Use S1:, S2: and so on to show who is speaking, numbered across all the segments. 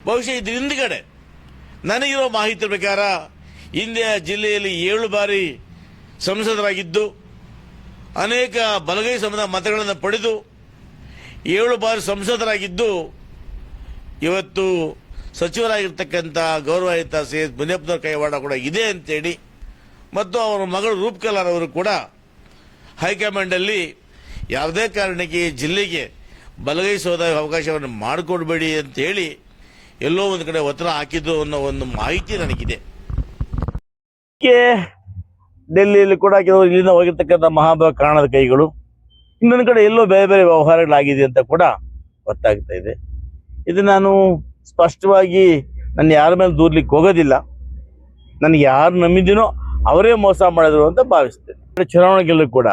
S1: ಬಹುಶಃ ಇದ್ರ ಹಿಂದ್ಗಡೆ ನನಗಿರೋ ಮಾಹಿತಿ ಪ್ರಕಾರ ಹಿಂದೆ ಜಿಲ್ಲೆಯಲ್ಲಿ 7 ಬಾರಿ ಸಂಸದರಾಗಿದ್ದು ಅನೇಕ ಬಲಗೈ ಸಮುದಾಯ ಮತಗಳನ್ನು ಪಡೆದು 7 ಬಾರಿ ಸಂಸದರಾಗಿದ್ದು ಇವತ್ತು ಸಚಿವರಾಗಿರ್ತಕ್ಕಂಥ ಗೌರವಾಯುತ ಸಿ ಎಸ್ ಮುನಿಯಪ್ಪನವರ ಕೈವಾಡ ಕೂಡ ಇದೆ ಅಂತೇಳಿ ಮತ್ತು ಅವರ ಮಗಳು ರೂಪಕಲಾರ್ ಅವರು ಕೂಡ ಹೈಕಮಾಂಡಲ್ಲಿ ಯಾವುದೇ ಕಾರಣಕ್ಕೆ ಜಿಲ್ಲೆಗೆ ಬಲಗೈ ಸೋದ ಅವಕಾಶವನ್ನು ಮಾಡಿಕೊಡ್ಬೇಡಿ ಅಂತೇಳಿ ಎಲ್ಲೋ ಒಂದು ಕಡೆ ಒತ್ತಡ ಹಾಕಿದ್ದು ಅನ್ನೋ ಒಂದು ಮಾಹಿತಿ ನನಗಿದೆ. ಡೆಲ್ಲಿಯಲ್ಲಿ ಕೂಡ ಕೆಲವರು ಇಲ್ಲಿಂದ ಹೋಗಿರ್ತಕ್ಕಂಥ ಮಹಾಭಾವ ಕಾರಣದ ಕೈಗಳು, ಇನ್ನೊಂದು ಕಡೆ ಎಲ್ಲೋ ಬೇರೆ ಬೇರೆ ವ್ಯವಹಾರಗಳಾಗಿದೆ ಅಂತ ಕೂಡ ಗೊತ್ತಾಗ್ತಾ ಇದೆ. ಇದು ನಾನು ಸ್ಪಷ್ಟವಾಗಿ ನನ್ನ ಯಾರ ಮೇಲೆ ದೂರ್ಲಿಕ್ಕೆ ಹೋಗೋದಿಲ್ಲ. ನನಗೆ ಯಾರು ನಂಬಿದ್ದೀನೋ ಅವರೇ ಮೋಸ ಮಾಡಿದ್ರು ಅಂತ ಭಾವಿಸ್ತೇನೆ. ಚುನಾವಣೆಗೆಲ್ಲೂ ಕೂಡ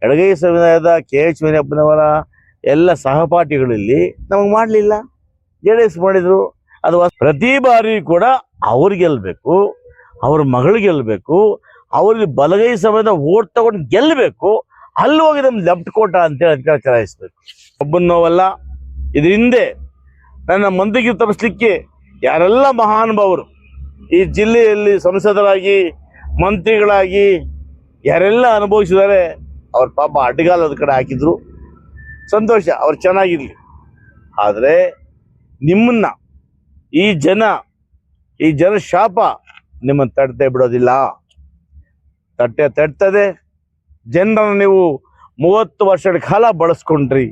S1: ಎಡಗೈ ಸಮುದಾಯದ KH ಮುನಿಯಪ್ಪನವರ ಎಲ್ಲ ಸಹಪಾಠಿಗಳಲ್ಲಿ ನಮಗೆ ಮಾಡಲಿಲ್ಲ, JDS ಮಾಡಿದ್ರು. ಅದು ಪ್ರತಿ ಬಾರಿ ಕೂಡ ಅವ್ರು ಗೆಲ್ಲಬೇಕು, ಅವ್ರ ಮಗಳು ಗೆಲ್ಲಬೇಕು, ಅವ್ರಿಗೆ ಬಲಗೈ ಸಮಯದ ಓಟ್ ತಗೊಂಡು ಗೆಲ್ಲಬೇಕು, ಅಲ್ಲಿ ಹೋಗಿ ನಮ್ದು ಲೆಫ್ಟ್ ಕೋಟ ಅಂತೇಳಿ ಅಧಿಕಾರ ಚಲಾಯಿಸ್ಬೇಕು. ಒಬ್ಬನೋವಲ್ಲ, ಇದ್ರ ಹಿಂದೆ ನನ್ನ ಮಂದಿಗೆ ತಪ್ಪಿಸ್ಲಿಕ್ಕೆ ಯಾರೆಲ್ಲ ಮಹಾನುಭಾವರು ಈ ಜಿಲ್ಲೆಯಲ್ಲಿ ಸಂಸದರಾಗಿ ಮಂತ್ರಿಗಳಾಗಿ ಯಾರೆಲ್ಲ ಅನುಭವಿಸಿದ್ದಾರೆ ಅವ್ರ ಪಾಪ ಅಡ್ಡಗಾಲದ ಕಡೆ ಹಾಕಿದ್ರು. ಸಂತೋಷ, ಅವ್ರು ಚೆನ್ನಾಗಿರ್ಲಿ. ಆದರೆ ನಿಮ್ಮನ್ನ ಈ ಜನ ಶಾಪ ನಿಮ್ಮನ್ನು ತಟ್ಟೆ ಬಿಡೋದಿಲ್ಲ. ತಟ್ಟೆ ತಟ್ತದೆ. ಜನರನ್ನು ನೀವು 30 ವರ್ಷಗಳ ಕಾಲ ಬಳಸ್ಕೊಂಡ್ರಿ.